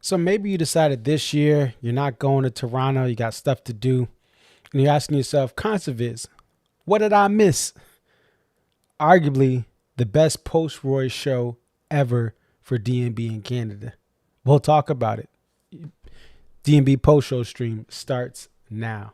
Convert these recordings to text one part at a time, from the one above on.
So maybe you decided this year you're not going to Toronto, you got stuff to do, and you're asking yourself, Conserviz, what did I miss? Arguably the best post-Roy show ever for D&B in Canada. We'll talk about it. D&B post-show stream starts now.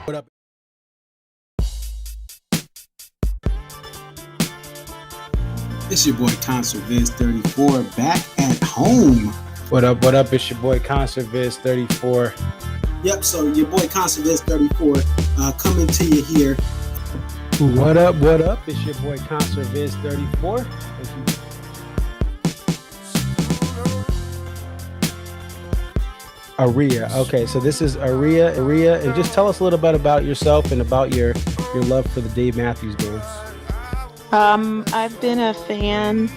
What up? It's your boy Conserviz34 back at home. What up? What up? It's your boy Conserviz34. Yep, so your boy Conserviz34 coming to you here. What up? What up? It's your boy Conserviz34. Aria. Okay, so this is Aria. And just tell us a little bit about yourself and about your love for the Dave Matthews Band. I've been a fan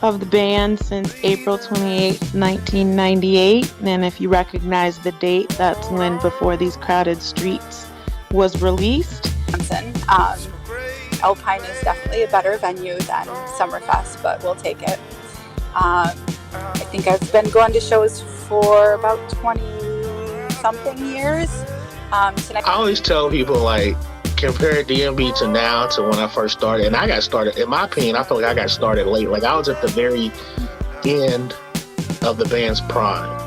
of the band since April 28, 1998. And if you recognize the date, that's when Before These Crowded Streets was released. Alpine is definitely a better venue than Summerfest, but we'll take it. I think I've been going to shows for about 20-something years. I always tell people, like, compare DMB to now to when I first started. And I got started, in my opinion, I feel like I got started late. Like, I was at the very end of the band's prime.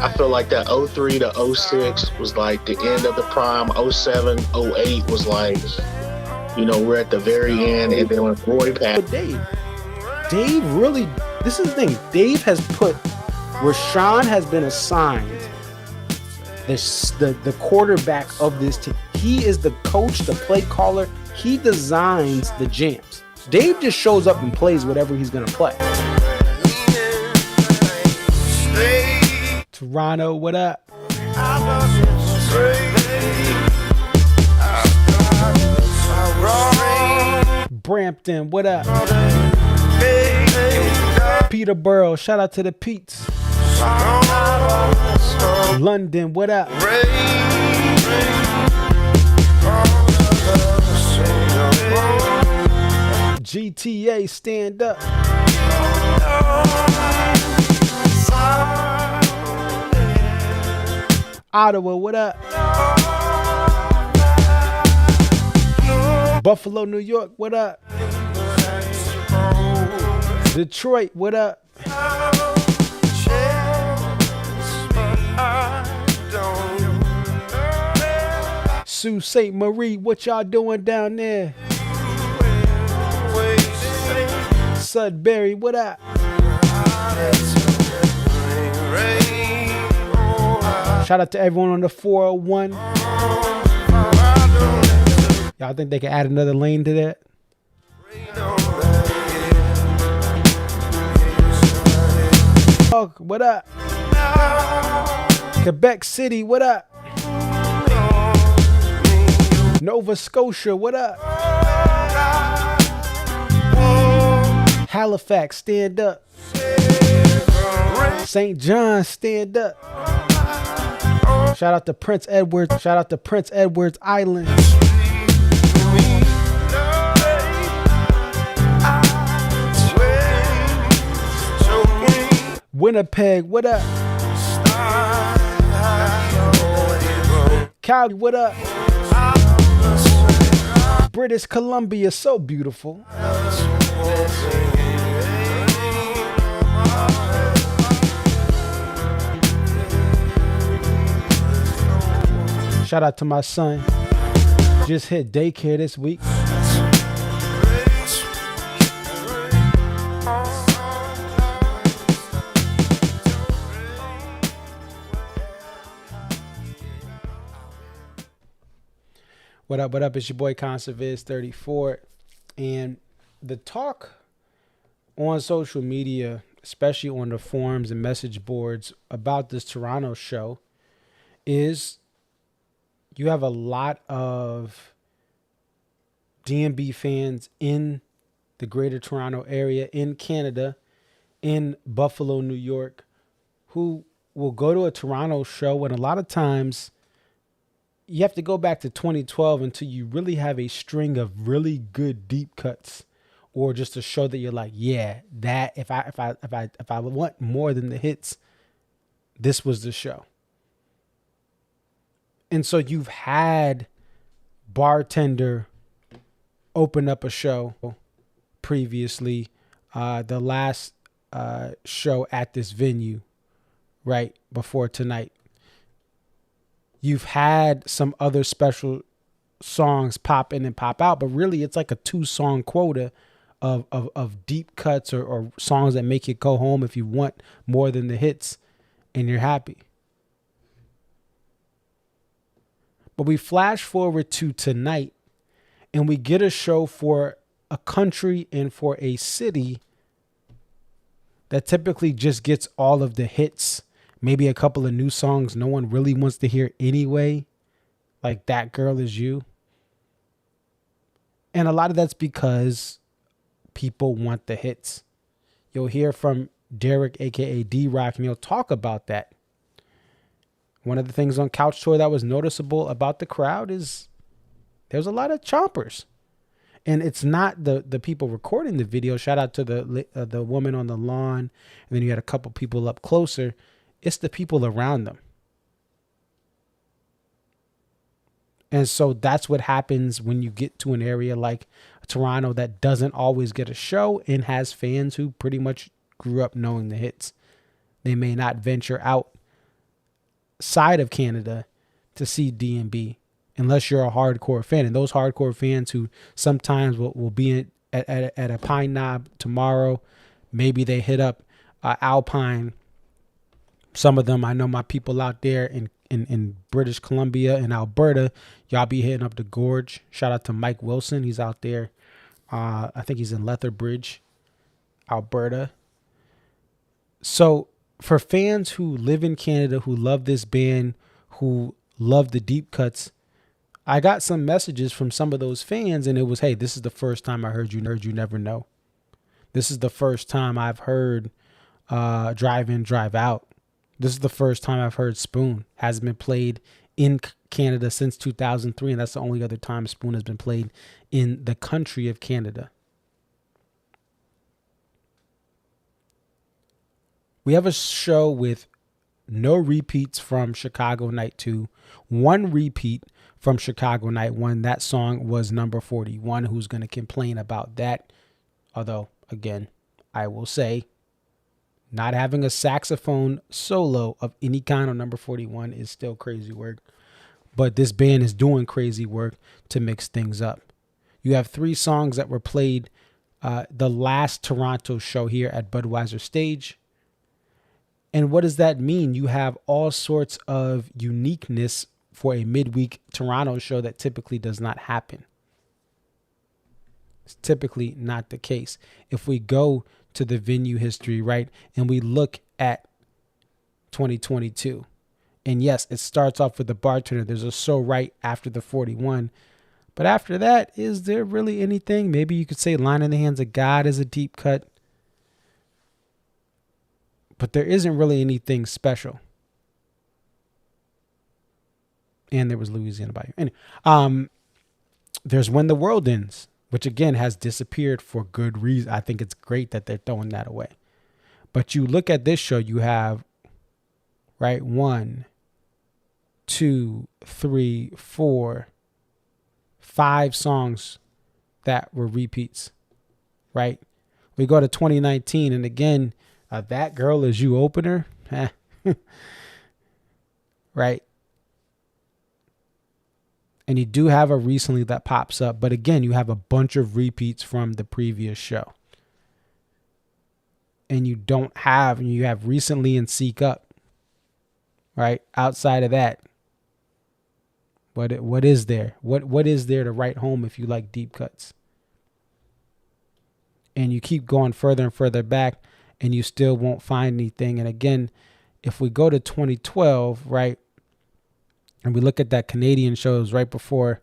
I feel like that 03 to 06 was like the end of the prime. 07, 08 was like, we're at the very end. And then when Roy passed. But Dave really, this is the thing. Dave has put, Rashawn has been assigned the quarterback of this team. He is the coach, the play caller. He designs the jams. Dave just shows up and plays whatever he's going to play. Toronto, what up? Brampton, what up? Peterborough, shout out to the Pete's. London, what up? GTA, stand up. Ottawa, what up? Buffalo, New York, what up? Detroit, what up? Sault Ste. Marie, what y'all doing down there? Sudbury, what up? Shout out to everyone on the 401. Y'all think they can add another lane to that? Oh, what up? Quebec City, what up? Nova Scotia, what up? Halifax, stand up. St. John, stand up. Shout out to Prince Edward. Shout out to Prince Edward's Island. Winnipeg, what up? Calgary, what up? British Columbia, so beautiful. Shout out to my son. Just hit daycare this week. What up, what up? It's your boy Conserviz34. And the talk on social media, especially on the forums and message boards about this Toronto show, is you have a lot of DMB fans in the greater Toronto area, in Canada, in Buffalo, New York, who will go to a Toronto show, and a lot of times you have to go back to 2012 until you really have a string of really good deep cuts, or just a show that you're like, yeah, that if I want more than the hits, this was the show. And so you've had Bartender open up a show previously, the last show at this venue, right before tonight. You've had some other special songs pop in and pop out, but really it's like a 2-song quota of deep cuts or songs that make you go home if you want more than the hits and you're happy. But we flash forward to tonight and we get a show for a country and for a city that typically just gets all of the hits. Maybe a couple of new songs no one really wants to hear anyway, like That Girl Is You. And a lot of that's because people want the hits. You'll hear from Derek, a.k.a. D-Rock, and he'll talk about that. One of the things on Couch Tour that was noticeable about the crowd is there's a lot of chompers. And it's not the people recording the video. Shout out to the woman on the lawn. And then you had a couple people up closer. It's the people around them. And so that's what happens when you get to an area like Toronto that doesn't always get a show and has fans who pretty much grew up knowing the hits. They may not venture out outside of Canada to see D&B unless you're a hardcore fan. And those hardcore fans who sometimes will be at a Pine Knob tomorrow, maybe they hit up Alpine. Some of them, I know my people out there in British Columbia and Alberta, y'all be hitting up the Gorge. Shout out to Mike Wilson. He's out there. I think he's in Lethbridge, Alberta. So for fans who live in Canada, who love this band, who love the deep cuts, I got some messages from some of those fans, and it was, hey, this is the first time I heard You Never Know. This is the first time I've heard Drive In, Drive Out. This is the first time I've heard Spoon. Hasn't been played in Canada since 2003, and that's the only other time Spoon has been played in the country of Canada. We have a show with no repeats from Chicago Night 2, one repeat from Chicago Night 1. That song was number 41. Who's going to complain about that? Although, again, I will say, not having a saxophone solo of any kind on number 41 is still crazy work. But this band is doing crazy work to mix things up. You have 3 songs that were played the last Toronto show here at Budweiser Stage. And what does that mean? You have all sorts of uniqueness for a midweek Toronto show that typically does not happen. It's typically not the case. If we go to the venue history, right, and we look at 2022, and yes, it starts off with the bartender. There's a So Right after the 41. But after that, is there really anything? Maybe you could say Line in the Hands of God is a deep cut. But there isn't really anything special. And there was Louisiana Bayou. Anyway, there's When the World Ends, which again has disappeared for good reason. I think it's great that they're throwing that away. But you look at this show, you have, right, 1, 2, 3, 4, 5 songs that were repeats, right? We go to 2019, and again, That Girl Is You opener, right? And you do have a Recently that pops up, but again, you have a bunch of repeats from the previous show. And you have Recently and Seek Up, right? Outside of that, what is there? What is there to write home if you like deep cuts? And you keep going further and further back, and you still won't find anything. And again, if we go to 2012, right, and we look at that Canadian shows right before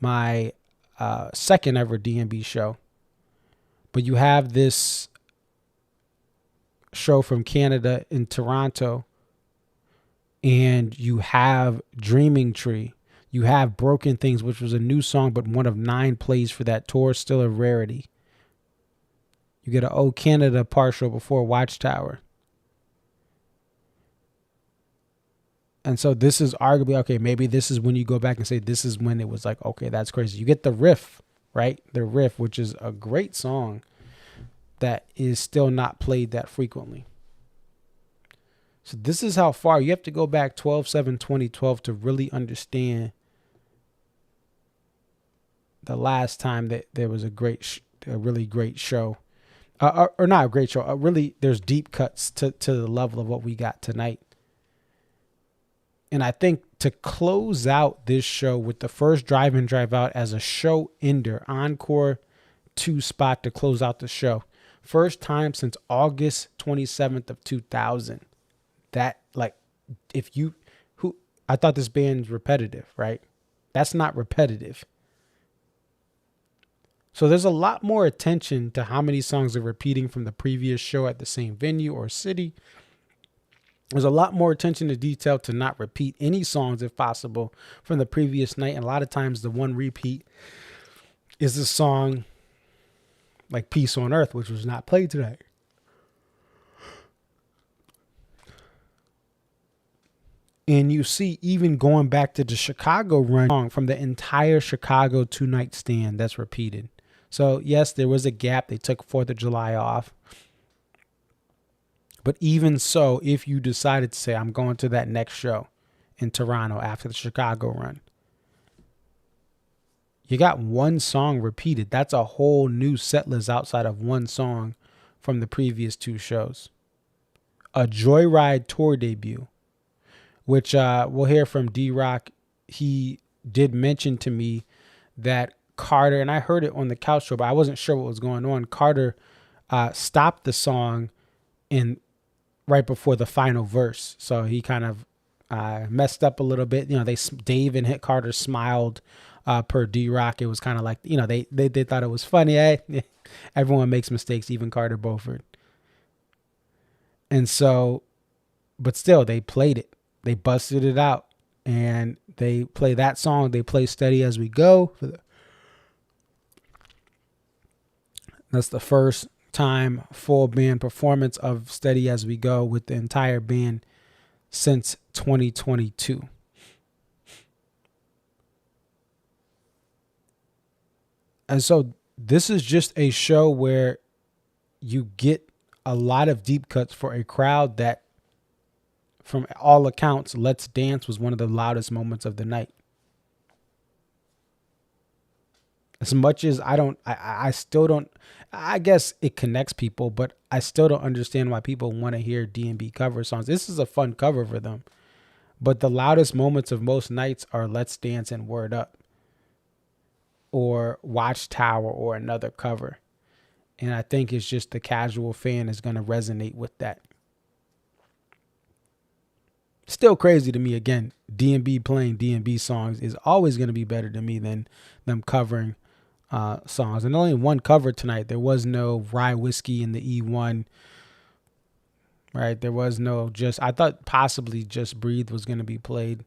my second ever D&B show, but you have this show from Canada in Toronto, and you have Dreaming Tree. You have Broken Things, which was a new song, but one of 9 plays for that tour, still a rarity. You get an O Canada partial before Watchtower. And so this is arguably, okay, maybe this is when you go back and say this is when it was like, okay, that's crazy. You get the riff, right? The riff, which is a great song that is still not played that frequently. So this is how far you have to go back 12/7/2012 to really understand the last time that there was a really great show. Or not a great show. Really, there's deep cuts to the level of what we got tonight. And I think to close out this show with the first Drive In, Drive Out as a show ender, encore 2 spot to close out the show. First time since August 27th of 2000. That, like, I thought this band's repetitive, right? That's not repetitive. So there's a lot more attention to how many songs are repeating from the previous show at the same venue or city. There's a lot more attention to detail to not repeat any songs if possible from the previous night. And a lot of times the one repeat is a song like Peace on Earth, which was not played tonight. And you see, even going back to the Chicago run from the entire Chicago 2-night stand that's repeated. So yes, there was a gap. They took 4th of July off. But even so, if you decided to say, I'm going to that next show, in Toronto after the Chicago run. You got one song repeated. That's a whole new set list outside of one song from the previous two shows. A Joyride tour debut, which we'll hear from D-Rock. He did mention to me that Carter, and I heard it on the couch show, but I wasn't sure what was going on. Carter stopped the song in right before the final verse, so he kind of messed up a little bit. You know, Dave and Carter smiled per D-Rock. It was kind of like, you know, they thought it was funny. Hey, everyone makes mistakes, even Carter Beauford. And so, but still, they played it. They busted it out, and they play that song. They play Steady As We Go. That's the first time full band performance of Steady As We Go with the entire band since 2022. And so this is just a show where you get a lot of deep cuts for a crowd that, from all accounts, Let's Dance was one of the loudest moments of the night. As much as I still don't, I guess it connects people, but I still don't understand why people want to hear D&B cover songs. This is a fun cover for them. But the loudest moments of most nights are Let's Dance and Word Up, or Watchtower, or another cover. And I think it's just the casual fan is going to resonate with that. Still crazy to me, again, D&B playing D&B songs is always going to be better to me than them covering songs. And only one cover tonight. There was no Rye Whiskey in the E1. Right? There was no I thought possibly Just Breathe was going to be played.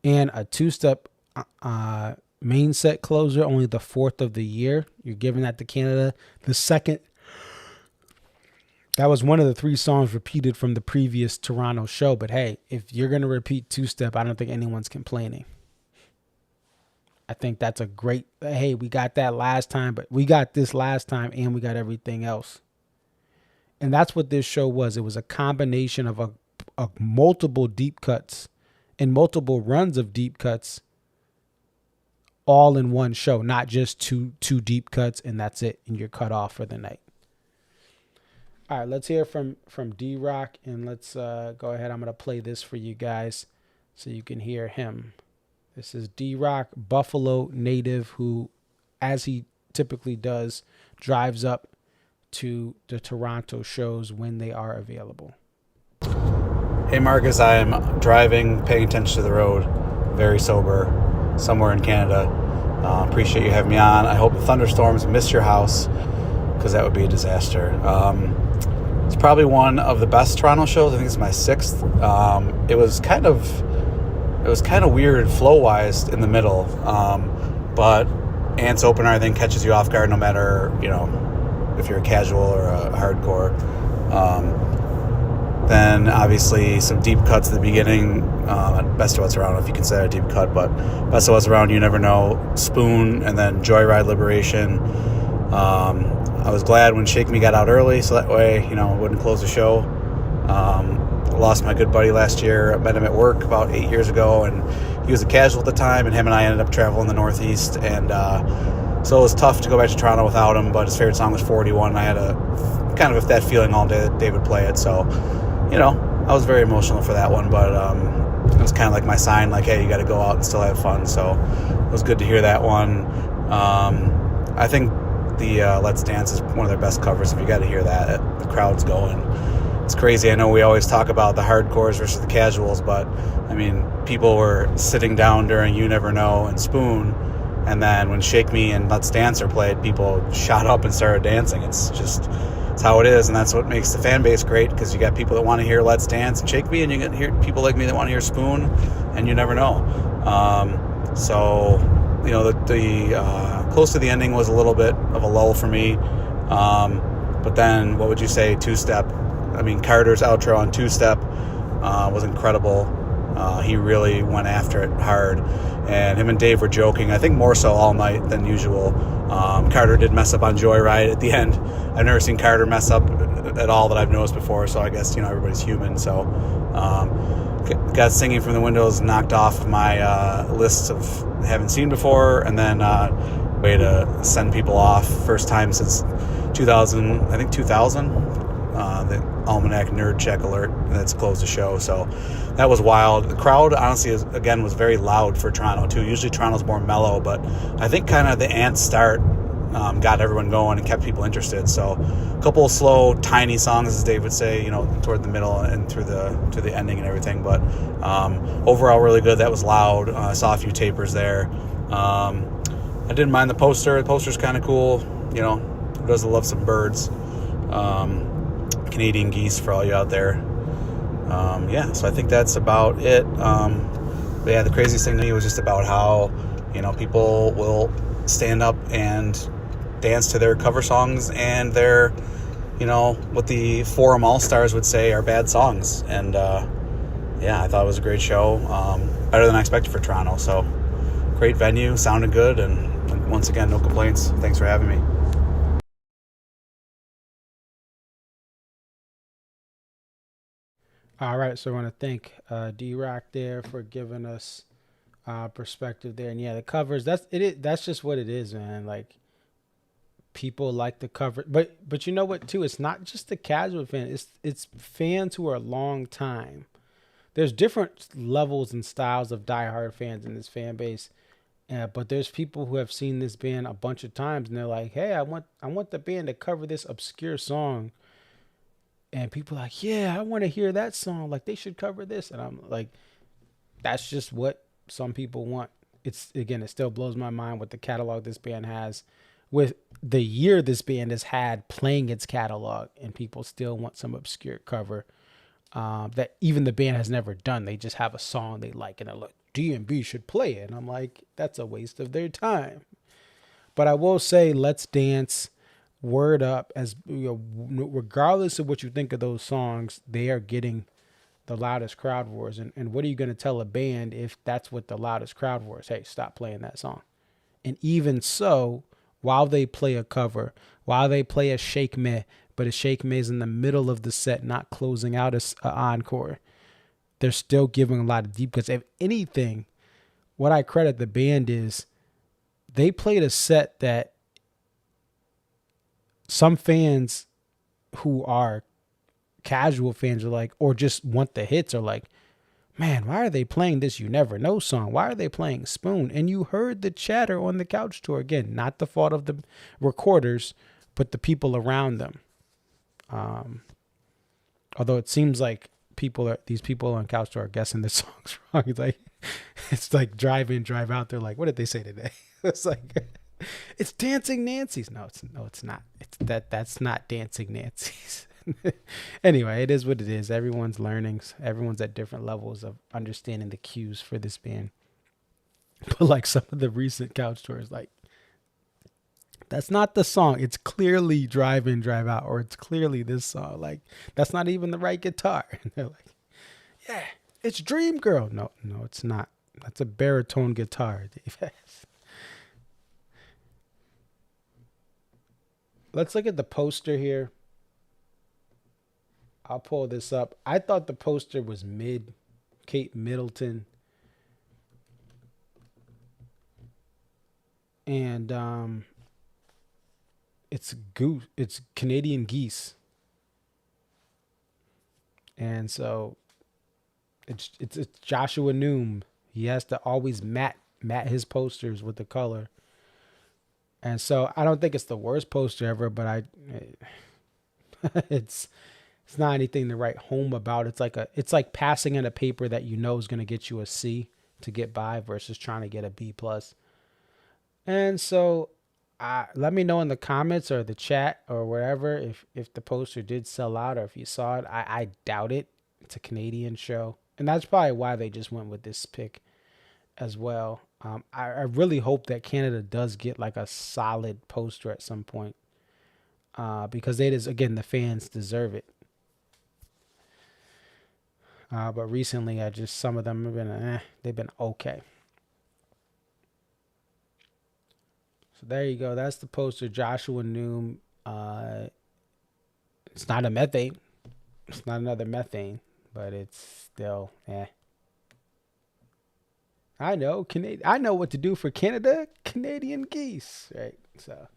And a two-step main set closer, only the fourth of the year. You're giving that to Canada. The second, that was one of the three songs repeated from the previous Toronto show. But hey, if you're going to repeat two-step, I don't think anyone's complaining. I think that's a great, hey, we got that last time, but we got this last time and we got everything else. And that's what this show was. It was a combination of a multiple deep cuts and multiple runs of deep cuts all in one show, not just two deep cuts and that's it, and you're cut off for the night. All right, let's hear from D-Rock, and let's go ahead. I'm going to play this for you guys so you can hear him. This is D-Rock, Buffalo native, who, as he typically does, drives up to the Toronto shows when they are available. Hey Marcus, I am driving, paying attention to the road, very sober, somewhere in Canada. Appreciate you having me on. I hope the thunderstorms miss your house, because that would be a disaster. It's probably one of the best Toronto shows. I think it's my sixth. It was kind of weird flow-wise in the middle, but Ant's opener, I think, catches you off guard no matter, you know, if you're a casual or a hardcore. Then obviously some deep cuts at the beginning. Best of What's Around, if you consider a deep cut, but Best of What's Around, You Never Know, Spoon, and then Joyride Liberation. I was glad when Shake Me got out early, so that way, you know, it wouldn't close the show. Lost my good buddy last year. I met him at work about 8 years ago, and he was a casual at the time, and him and I ended up traveling the Northeast, and so it was tough to go back to Toronto without him, but his favorite song was 41, and I had a kind of that feeling all day that Dave would play it, so, you know, I was very emotional for that one, but it was kind of like my sign, like, hey, you got to go out and still have fun, so it was good to hear that one. I think the Let's Dance is one of their best covers. If you got to hear that, the crowd's going. It's crazy. I know we always talk about the hardcores versus the casuals, but I mean, people were sitting down during You Never Know and Spoon, and then when Shake Me and Let's Dance are played, people shot up and started dancing. It's how it is, and that's what makes the fan base great, because you got people that want to hear Let's Dance and Shake Me, and you get hear people like me that want to hear Spoon and You Never Know. So, you know, the close to the ending was a little bit of a lull for me. But then, what would you say, two-step? I mean, Carter's outro on two-step was incredible. He really went after it hard. And him and Dave were joking, I think more so all night than usual. Carter did mess up on Joyride at the end. I've never seen Carter mess up at all that I've noticed before. So I guess, everybody's human. So got Singing from the Windows knocked off my list of haven't seen before, and then way to send people off. First time since 2000, I think 2000. The Almanac Nerd Check alert that's closed the show. So that was wild. The crowd, honestly, was very loud for Toronto too. Usually Toronto's more mellow, but I think kind of the Ants start got everyone going and kept people interested. So a couple of slow, tiny songs, as Dave would say, toward the middle and through the ending and everything. But overall, really good. That was loud. I saw a few tapers there. I didn't mind the poster. The poster's kind of cool. Who doesn't love some birds? Canadian geese for all you out there. So I think that's about it. But yeah, the craziest thing to me was just about how, people will stand up and dance to their cover songs and their, what the Forum All-Stars would say are bad songs. And I thought it was a great show. Better than I expected for Toronto. So great venue, sounded good, and once again, no complaints. Thanks for having me. All right, so I want to thank D-Rock there for giving us perspective there. And yeah, the covers, that's just what it is, man. Like, people like the cover, but you know what too, it's not just the casual fan, it's fans who are long time. There's different levels and styles of diehard fans in this fan base, but there's people who have seen this band a bunch of times and they're like, hey, I want the band to cover this obscure song. And people are like, yeah, I want to hear that song. Like, they should cover this. And I'm like, that's just what some people want. It still blows my mind what the catalog this band has, with the year this band has had playing its catalog, and people still want some obscure cover that even the band has never done. They just have a song they like, and they're like, D&B should play it. And I'm like, that's a waste of their time. But I will say, Let's Dance, Word Up, as regardless of what you think of those songs, they are getting the loudest crowd roars. And what are you going to tell a band if that's what the loudest crowd roars? Hey, stop playing that song. And even so, while they play a cover, while they play a Shake Me, but a Shake Me is in the middle of the set, not closing out an encore, they're still giving a lot of deep cuts. If anything, what I credit the band is they played a set that some fans who are casual fans are like, or just want the hits, are like, man, why are they playing this You Never Know song? Why are they playing Spoon? And you heard the chatter on the couch tour. Again, not the fault of the recorders, but the people around them. Although it seems like these people on couch tour are guessing the songs wrong. It's like drive in, drive out. They're like, what did they say today? It's like, it's Dancing Nancy's. No, it's not. That's not Dancing Nancy's. Anyway, it is what it is. Everyone's learning. Everyone's at different levels of understanding the cues for this band. But like some of the recent couch tours, like, that's not the song. It's clearly Drive In, Drive Out, or it's clearly this song. Like, that's not even the right guitar. And they're like, yeah, it's Dream Girl. No, it's not. That's a baritone guitar, Dave. Let's look at the poster here. I'll pull this up. I thought the poster was mid. Kate Middleton. And it's Canadian geese. And so it's Joshua Noom. He has to always matte his posters with the color. And so I don't think it's the worst poster ever, but it's not anything to write home about. It's like passing in a paper that you know is going to get you a C to get by versus trying to get a B+. And so let me know in the comments or the chat or wherever if the poster did sell out or if you saw it. I doubt it. It's a Canadian show. And that's probably why they just went with this pick as well. I really hope that Canada does get like a solid poster at some point because again, the fans deserve it. But recently, some of them have been, they've been okay. So there you go. That's the poster. Joshua Noom. It's not a methane. It's not another methane, but it's still I know I know what to do for Canada, Canadian geese, right? So,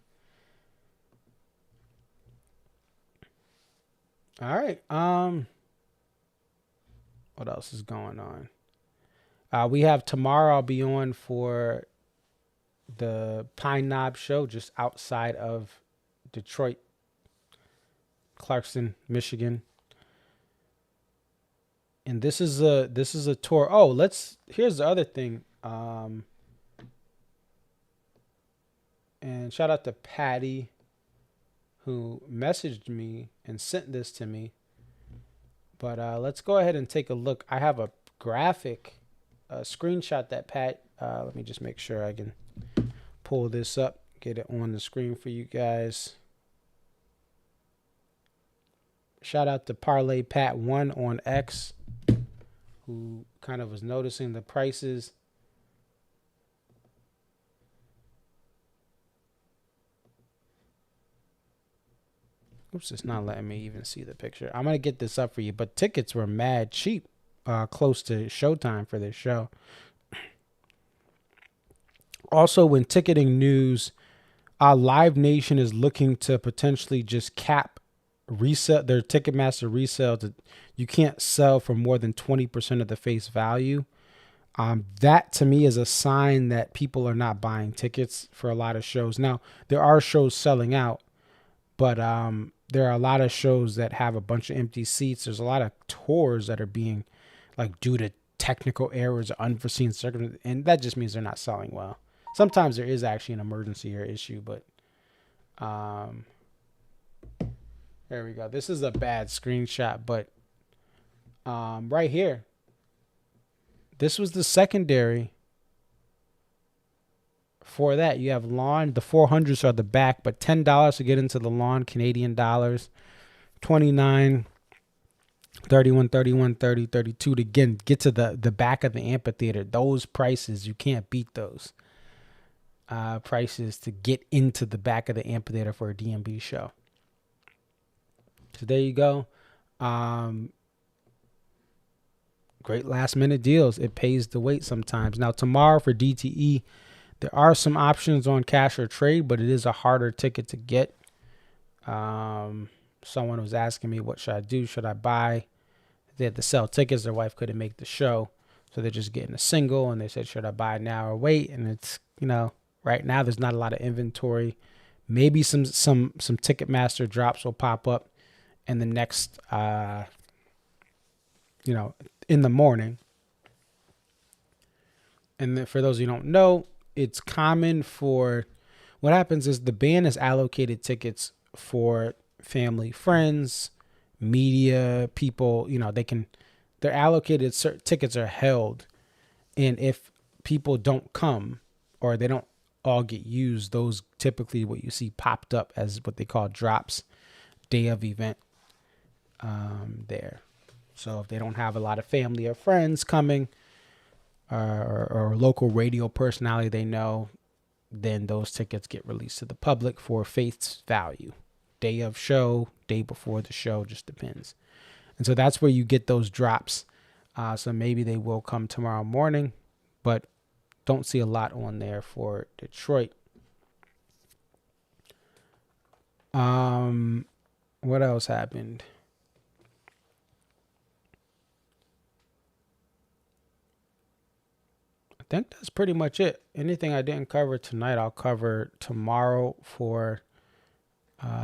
all right. What else is going on? We have tomorrow. I'll be on for the Pine Knob show just outside of Detroit, Clarkston, Michigan. And this is a tour. Oh, here's the other thing. And shout out to Patty who messaged me and sent this to me. But let's go ahead and take a look. I have a graphic, a screenshot that Pat, let me just make sure I can pull this up, get it on the screen for you guys. Shout out to Parlay Pat 1 on X, who kind of was noticing the prices. Oops, it's not letting me even see the picture. I'm going to get this up for you, but tickets were mad cheap, close to showtime for this show. Also, when ticketing news, Live Nation is looking to potentially just cap resell their Ticketmaster resale to, you can't sell for more than 20% of the face value. That to me is a sign that people are not buying tickets for a lot of shows. Now, there are shows selling out, but there are a lot of shows that have a bunch of empty seats. There's a lot of tours that are being, like, due to technical errors or unforeseen circumstances, and that just means they're not selling well. Sometimes there is actually an emergency or issue, but there we go. This is a bad screenshot, but right here, this was the secondary for that. You have lawn. The 400s are the back, but $10 to get into the lawn, Canadian dollars. 29, 31, 31, 30, 32 to get to the back of the amphitheater. Those prices, you can't beat those prices to get into the back of the amphitheater for a DMB show. So there you go. Great last minute deals. It pays to wait sometimes. Now tomorrow for DTE, there are some options on cash or trade, but it is a harder ticket to get. Someone was asking me, what should I do? Should I buy? They had to sell tickets. Their wife couldn't make the show, so they're just getting a single. And they said, should I buy now or wait? And it's, right now there's not a lot of inventory. Maybe some Ticketmaster drops will pop up in the next, in the morning. And then for those who don't know, it's common for, what happens is the band has allocated tickets for family, friends, media, people, they're allocated, certain tickets are held. And if people don't come or they don't all get used, those typically what you see popped up as what they call drops, day of event there. So if they don't have a lot of family or friends coming or local radio personality they know, then those tickets get released to the public for face value. Day of show, day before the show, just depends. And so that's where you get those drops. So maybe they will come tomorrow morning, but don't see a lot on there for Detroit. What else happened? I think that's pretty much it. Anything I didn't cover tonight, I'll cover tomorrow for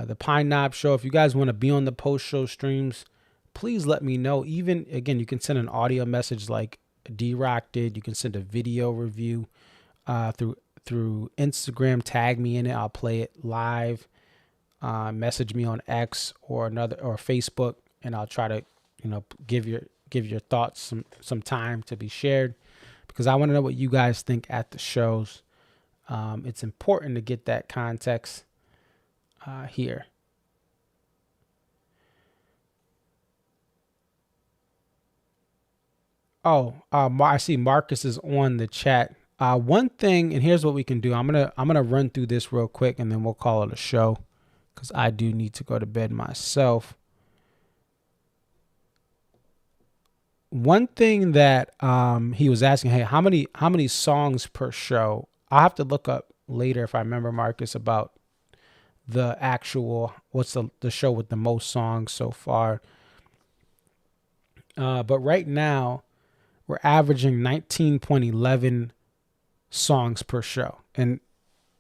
the Pine Knob show. If you guys want to be on the post-show streams, please let me know. Even, again, you can send an audio message like D-Rock did. You can send a video review through Instagram. Tag me in it. I'll play it live. Message me on X or Facebook, and I'll try to, give your thoughts some time to be shared, because I want to know what you guys think at the shows. It's important to get that context here. I see Marcus is on the chat. One thing, and here's what we can do. I'm gonna run through this real quick, and then we'll call it a show, because I do need to go to bed myself. one thing that he was asking, hey, how many songs per show? I'll have to look up later if I remember, Marcus, about the actual, what's the show with the most songs so far. But right now we're averaging 19.11 songs per show. And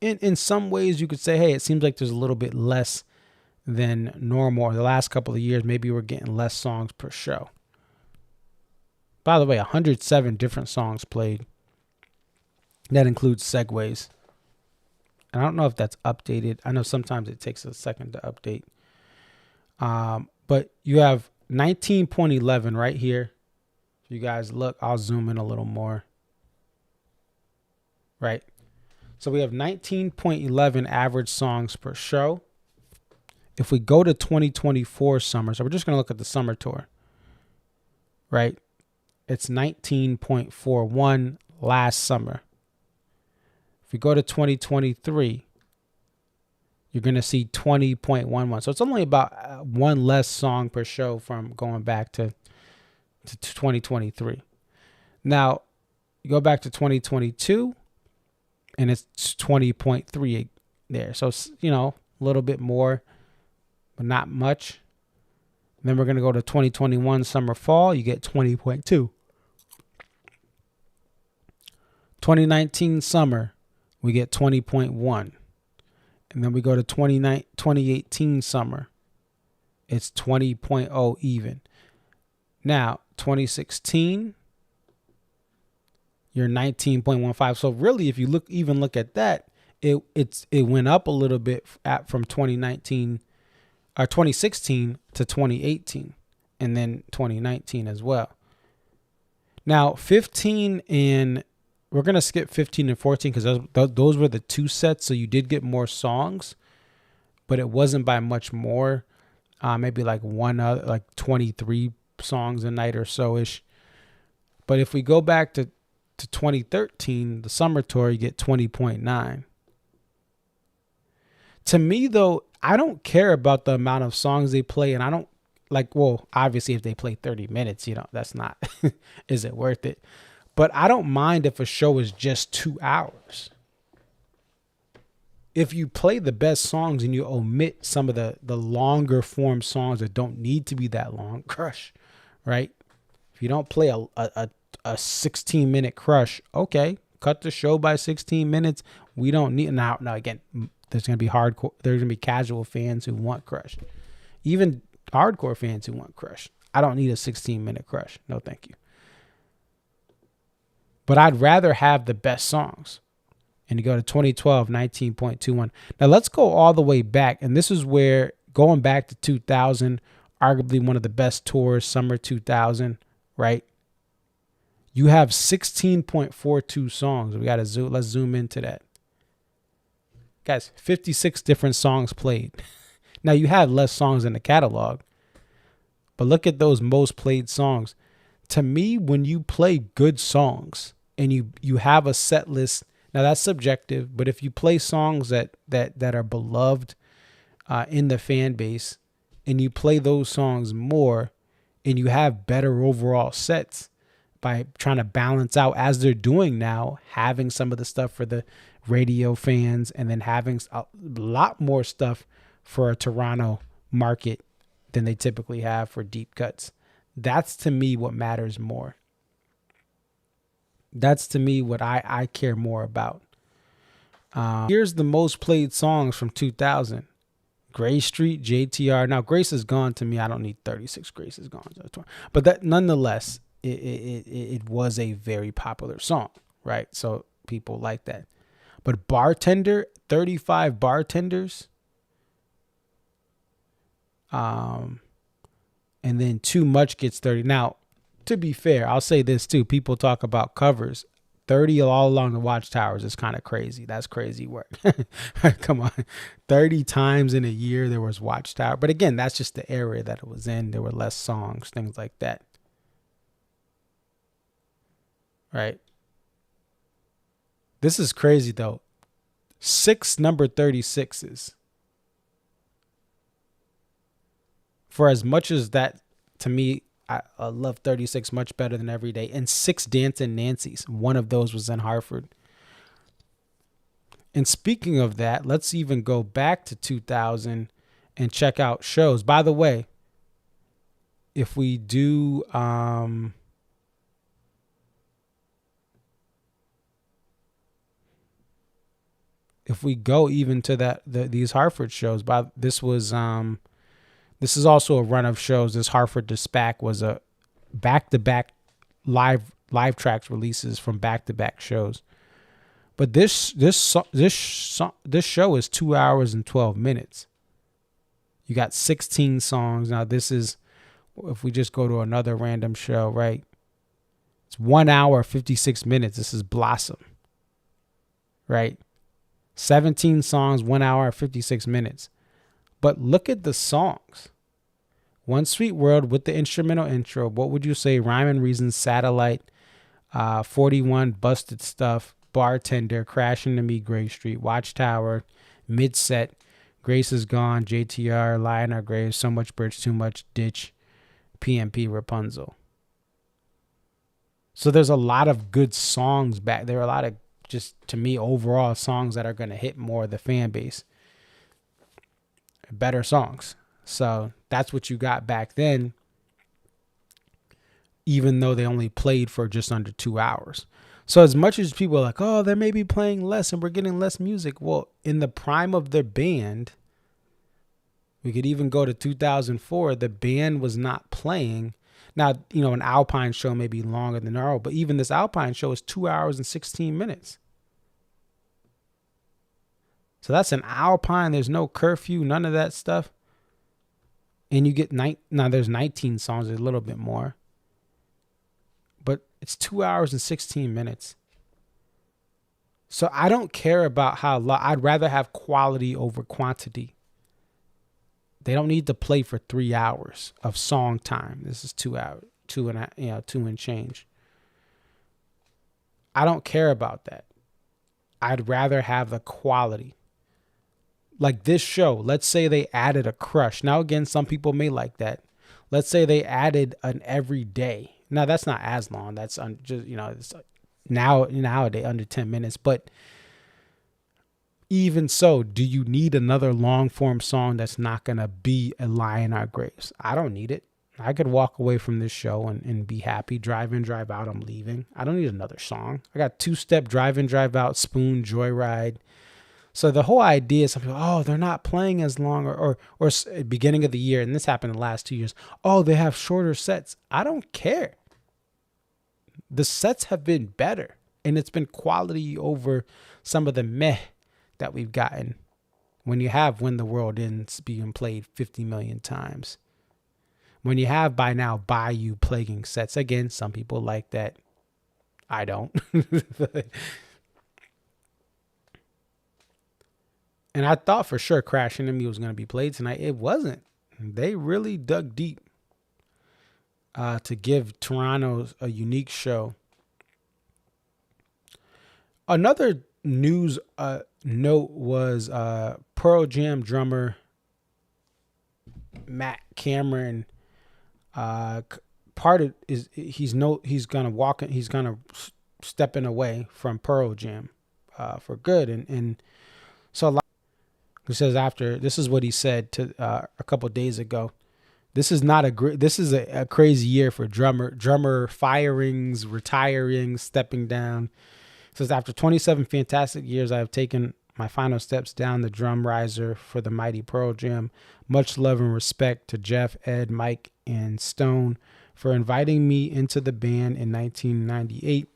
in some ways you could say, hey, it seems like there's a little bit less than normal. The last couple of years, maybe we're getting less songs per show. By the way, 107 different songs played. That includes segues. And I don't know if that's updated. I know sometimes it takes a second to update. But you have 19.11 right here. If you guys look, I'll zoom in a little more. Right. So we have 19.11 average songs per show. If we go to 2024 summer, so we're just going to look at the summer tour. Right. It's 19.41 last summer. If we go to 2023, you're going to see 20.11. So it's only about one less song per show from going back to 2023. Now, you go back to 2022, and it's 20.3 there. So, a little bit more, but not much. And then we're going to go to 2021 summer fall. You get 20.2. 2019 summer, we get 20.1. And then we go to 2018 summer. It's 20.0 even. Now, 2016, you're 19.15. So really, if you look at that, it went up a little bit from 2016 to 2018, and then 2019 as well. Now, 15 and we're going to skip 15 and 14 because those were the two sets. So you did get more songs, but it wasn't by much more. Maybe like one other, like 23 songs a night or so ish. But if we go back to 2013, the summer tour, you get 20.9. To me, though, I don't care about the amount of songs they play. And I don't obviously if they play 30 minutes, that's not, is it worth it? But I don't mind if a show is just 2 hours. If you play the best songs and you omit some of the longer form songs that don't need to be that long, Crush, right? If you don't play a 16-minute Crush, okay, cut the show by 16 minutes. We don't need now again, there's going to be hardcore, there's going to be casual fans who want Crush. Even hardcore fans who want Crush. I don't need a 16-minute Crush. No, thank you. But I'd rather have the best songs. And you go to 2012, 19.21. Now let's go all the way back. And this is where, going back to 2000, arguably one of the best tours, summer 2000, right? You have 16.42 songs. Let's zoom into that. Guys, 56 different songs played. Now you have less songs in the catalog, but look at those most played songs. To me, when you play good songs and you have a set list, now that's subjective, but if you play songs that are beloved in the fan base and you play those songs more and you have better overall sets by trying to balance out, as they're doing now, having some of the stuff for the radio fans and then having a lot more stuff for a Toronto market than they typically have for deep cuts. That's to me what matters more. That's to me what I care more about. Here's the most played songs from 2000. Gray Street, JTR. Now, Grace is gone to me. I don't need 36 Grace is gone. But that nonetheless, it was a very popular song, right? So people like that. But Bartender, 35 Bartenders. And then Too Much gets 30. Now, to be fair, I'll say this too. People talk about covers. 30 all along the Watchtowers is kind of crazy. That's crazy work. Come on. 30 times in a year there was Watchtower. But again, that's just the area that it was in. There were less songs, things like that. Right? This is crazy though. 6 number 36s. For as much as that, to me, I love 36 much better than Every Day, and 6 Dancing Nancy's. One of those was in Hartford. And speaking of that, let's even go back to 2000 and check out shows. By the way, if we do if we go even to these Hartford shows, this is also a run of shows. This Hartford to SPAC was a back-to-back live tracks releases from back-to-back shows. But this show is 2 hours and 12 minutes. You got 16 songs. Now this is, if we just go to another random show, right? It's 1 hour, 56 minutes. This is Blossom, right? 17 songs, 1 hour, 56 minutes. But look at the songs. One Sweet World with the instrumental intro. What would you say? Rhyme and Reason, Satellite, 41, Busted Stuff, Bartender, Crash Into Me, Gray Street, Watchtower, Mid-Set, Grace Is Gone, JTR, Lie in Our Graves, So Much Bridge, Too Much, Ditch, PMP, Rapunzel. So there's a lot of good songs back there. A lot of, just to me, overall songs that are going to hit more of the fan base. Better songs. So that's what you got back then, even though they only played for just under 2 hours. So as much as people are like, oh, they may be playing less and we're getting less music. Well, in the prime of their band, we could even go to 2004. The band was not playing. Now, an Alpine show may be longer than our own, but even this Alpine show is 2 hours and 16 minutes. So that's an Alpine. There's no curfew, none of that stuff. And you get now there's 19 songs, a little bit more. But it's 2 hours and 16 minutes. So I don't care about how long. I'd rather have quality over quantity. They don't need to play for 3 hours of song time. This is 2 hours, 2 and change. I don't care about that. I'd rather have the quality. Like this show, let's say they added a Crush. Now, again, some people may like that. Let's say they added an Every Day. Now, that's not as long. That's just, it's nowadays under 10 minutes. But even so, do you need another long form song that's not going to be a Lie in Our Graves? I don't need it. I could walk away from this show and be happy. Drive in, drive out, I'm leaving. I don't need another song. I got two-step, Drive in, drive out, Spoon, Joyride. So the whole idea is, some people, oh, they're not playing as long, or beginning of the year, and this happened in the last 2 years. Oh, they have shorter sets. I don't care. The sets have been better, and it's been quality over some of the meh that we've gotten when you have When the World Ends being played 50 million times. When you have by now Bayou plaguing sets. Again, some people like that. I don't. And I thought for sure Crash Into Me was going to be played tonight. It wasn't. They really dug deep to give Toronto a unique show. Another news note was Pearl Jam drummer Matt Cameron. Part of he's gonna stepping away from Pearl Jam for good, and so a lot. He says this is what he said to a couple of days ago. This is a crazy year for drummer firings, retiring, stepping down. He says, after 27 fantastic years, I have taken my final steps down the drum riser for the mighty Pearl Jam. Much love and respect to Jeff, Ed, Mike, and Stone for inviting me into the band in 1998.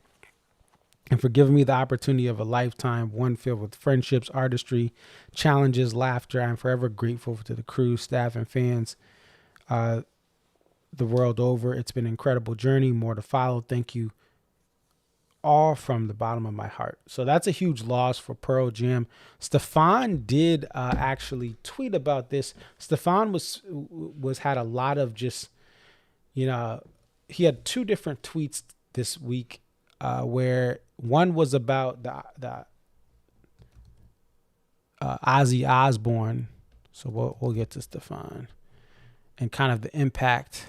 And for giving me the opportunity of a lifetime, one filled with friendships, artistry, challenges, laughter. I'm forever grateful to the crew, staff, and fans the world over. It's been an incredible journey, more to follow. Thank you all from the bottom of my heart. So that's a huge loss for Pearl Jam. Stefan did actually tweet about this. Stefan had a lot of just, he had two different tweets this week. Where one was about the Ozzy Osbourne, so we'll get to Stefan, and kind of the impact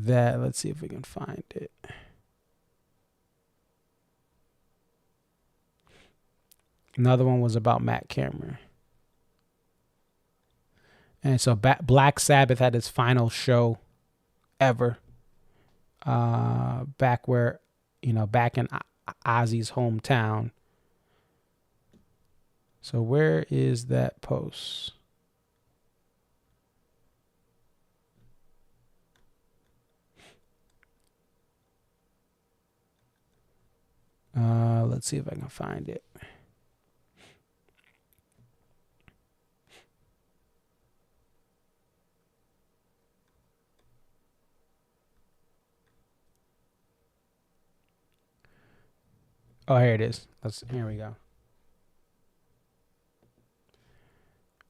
that. Let's see if we can find it. Another one was about Matt Cameron. And so Black Sabbath had its final show ever. Back where, back in Ozzy's hometown. So where is that post? Let's see if I can find it. Oh, here it is. Here we go.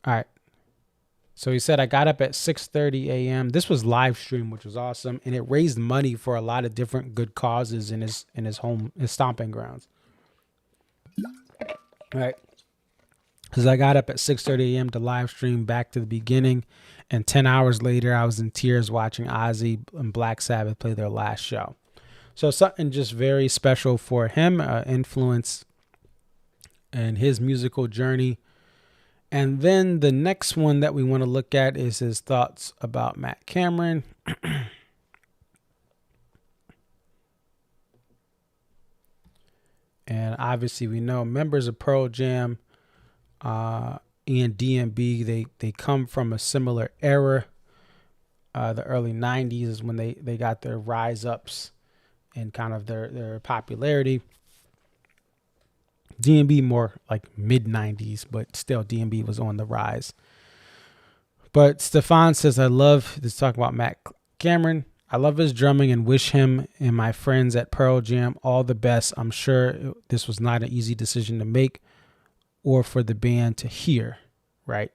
All right. So he said, I got up at 6:30 a.m. This was live stream, which was awesome. And it raised money for a lot of different good causes in his stomping grounds. All right. Because I got up at 6:30 a.m. to live stream back to the beginning. And 10 hours later, I was in tears watching Ozzy and Black Sabbath play their last show. So something just very special for him, influence and his musical journey. And then the next one that we want to look at is his thoughts about Matt Cameron. And obviously we know members of Pearl Jam and DMB, they come from a similar era. The early 90s is when they got their rise ups and kind of their popularity. DMB more like mid 90s, but still DMB was on the rise. But Stefan says, I love this talk about Matt Cameron. I love his drumming and wish him and my friends at Pearl Jam all the best. I'm sure this was not an easy decision to make or for the band to hear, right?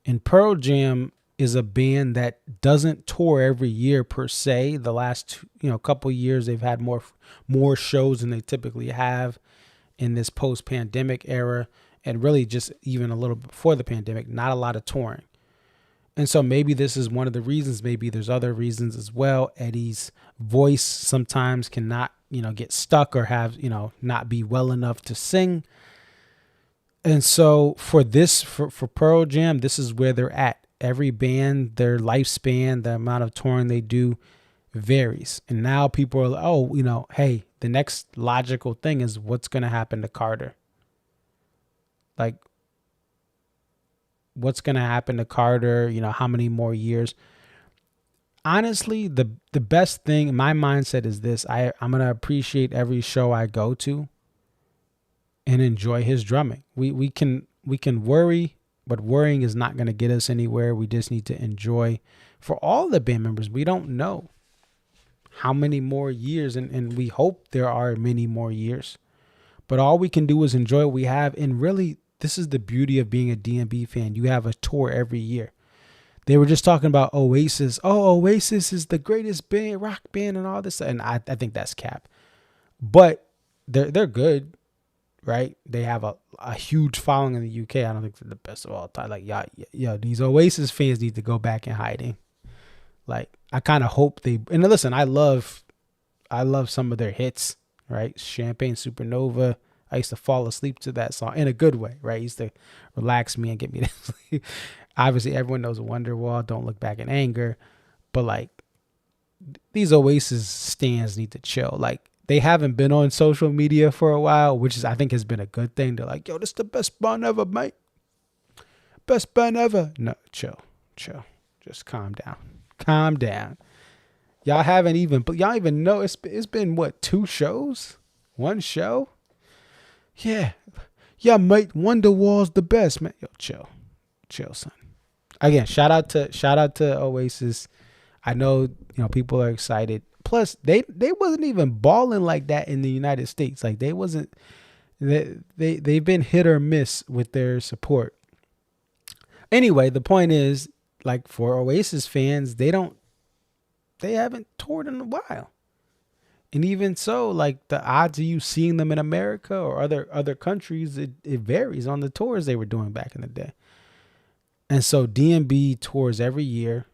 And Pearl Jam is a band that doesn't tour every year per se. The last couple years they've had more shows than they typically have in this post-pandemic era, and really just even a little before the pandemic, not a lot of touring. And so maybe this is one of the reasons. Maybe there's other reasons as well. Eddie's voice sometimes cannot, get stuck or have, not be well enough to sing. And so for Pearl Jam, this is where they're at. Every band, their lifespan, the amount of touring they do varies. And now people are like, hey, the next logical thing is what's going to happen to Carter? Like, what's going to happen to Carter? How many more years? Honestly, the best thing, my mindset is this. I'm going to appreciate every show I go to and enjoy his drumming. We can worry, but worrying is not going to get us anywhere. We just need to enjoy. For all the band members, we don't know how many more years, and we hope there are many more years. But all we can do is enjoy what we have. And really, this is the beauty of being a DMB fan. You have a tour every year. They were just talking about Oasis. Oh, Oasis is the greatest band, rock band, and all this. And I think that's cap. But they're good, right? They have a huge following in the UK. I don't think they're the best of all time. Like, yeah, these Oasis fans need to go back in hiding. Like, I kind of hope and listen, I love some of their hits, right? Champagne Supernova. I used to fall asleep to that song in a good way, right? It used to relax me and get me to sleep. Obviously, everyone knows Wonderwall, Don't Look Back in Anger. But, like, these Oasis stans need to chill. Like, they haven't been on social media for a while, which I think has been a good thing. They're like, yo, this is the best band ever, mate. Best band ever. No, chill. Just calm down. Calm down. Y'all even know it's been what, 2 shows? 1 show? Yeah, mate. Wonderwall's the best, man. Yo, chill, son. Again, shout out to Oasis. I know people are excited. Plus, they wasn't even balling like that in the United States. Like they've been hit or miss with their support. Anyway, the point is, like, for Oasis fans, they haven't toured in a while. And even so, like, the odds of you seeing them in America or other countries, it varies on the tours they were doing back in the day. And so DMB tours every year.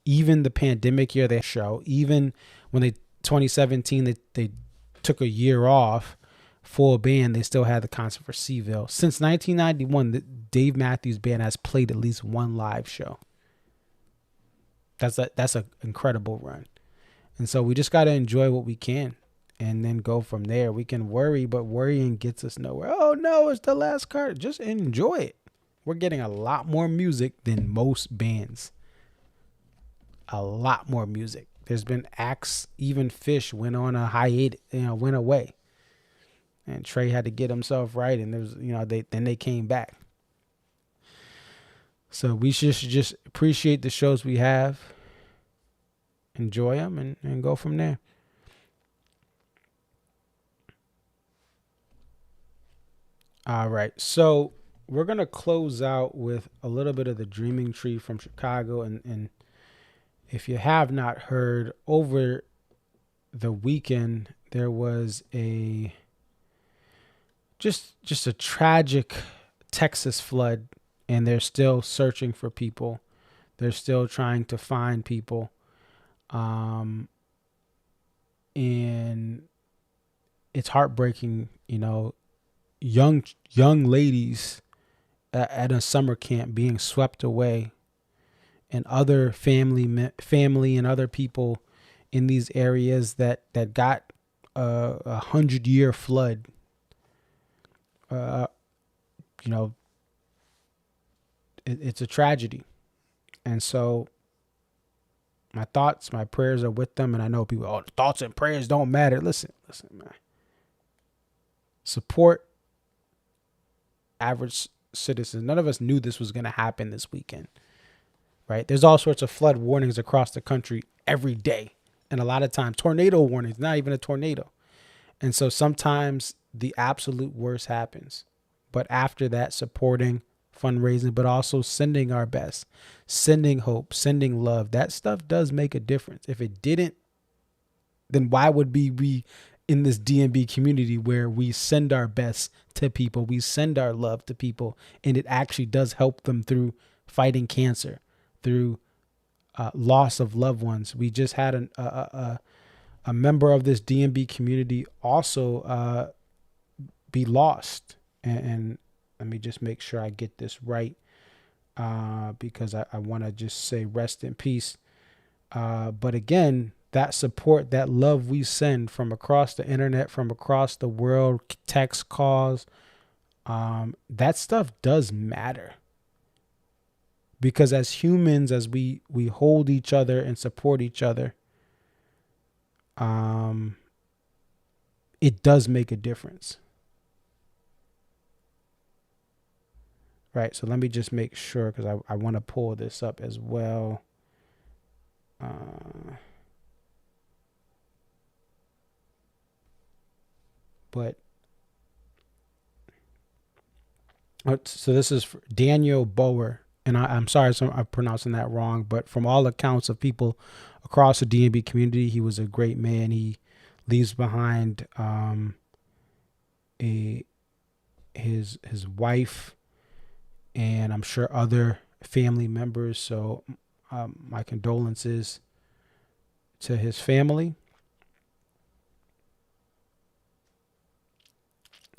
even the pandemic year they show, even when 2017 they took a year off full band, they still had the concert for Seville. Since 1991, the Dave Matthews Band has played at least one live show. That's an incredible run. And so we just got to enjoy what we can and then go from there. We can worry, but worrying gets us nowhere. Oh no, it's the last card. Just enjoy it. We're getting a lot more music than most bands. A lot more music. There's been acts, even Fish went on a hiatus, went away. And Trey had to get himself right, and there's, they came back. So we should just appreciate the shows we have, enjoy them, and go from there. All right, so we're going to close out with a little bit of the Dreaming Tree from Chicago. And if you have not heard, over the weekend, there was just a tragic Texas flood, and they're still searching for people. They're still trying to find people. And it's heartbreaking, young ladies at a summer camp being swept away, and other family and other people in these areas that got a 100-year flood. It's a tragedy. And so my thoughts, my prayers are with them. And I know people, thoughts and prayers don't matter. Listen, man. Support average citizens. None of us knew this was going to happen this weekend, right? There's all sorts of flood warnings across the country every day. And a lot of times tornado warnings, not even a tornado. And so sometimes the absolute worst happens. But after that, supporting, fundraising, but also sending our best, sending hope, sending love. That stuff does make a difference. If it didn't, then why would we be in this DMB community where we send our best to people, we send our love to people, and it actually does help them through fighting cancer, through loss of loved ones. We just had a member of this DMB community also be lost. And let me just make sure I get this right, because I want to just say rest in peace. But again, that support, that love we send from across the internet, from across the world, text calls, that stuff does matter. Because as humans, as we hold each other and support each other, it does make a difference. Right, so let me just make sure, because I want to pull this up as well. So this is for Daniel Bower, and I'm sorry if I'm pronouncing that wrong, but from all accounts of people across the DMB community, he was a great man. He leaves behind his wife, and I'm sure other family members. So my condolences to his family.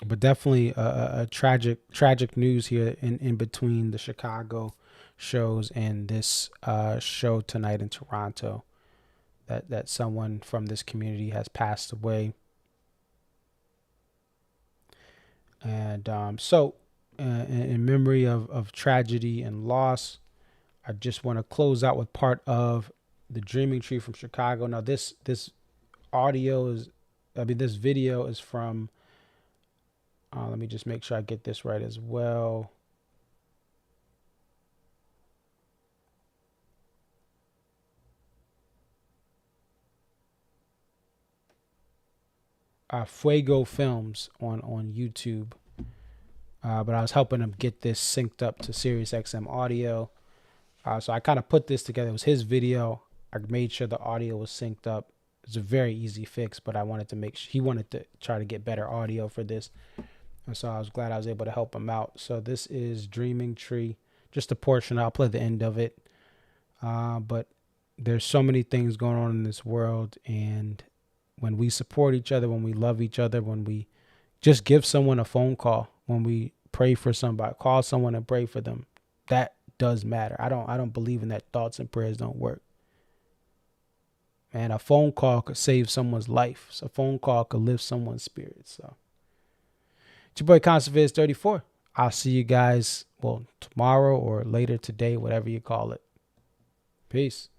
But definitely a tragic news here in between the Chicago shows and this show tonight in Toronto, that someone from this community has passed away. And so in memory of tragedy and loss, I just want to close out with part of the Dreaming Tree from Chicago. Now this video is from, let me just make sure I get this right as well. Fuego Films on YouTube. But I was helping him get this synced up to SiriusXM audio. So I kind of put this together. It was his video. I made sure the audio was synced up. It's a very easy fix, but I wanted to make sure he wanted to try to get better audio for this. And so I was glad I was able to help him out. So this is Dreaming Tree, just a portion. I'll play the end of it. But there's so many things going on in this world, and when we support each other, when we love each other, when we just give someone a phone call, when we pray for somebody, call someone and pray for them, that does matter. I don't believe in that thoughts and prayers don't work. Man, a phone call could save someone's life. So a phone call could lift someone's spirit. So it's your boy Conserviz 34. I'll see you guys, well, tomorrow or later today, whatever you call it. Peace.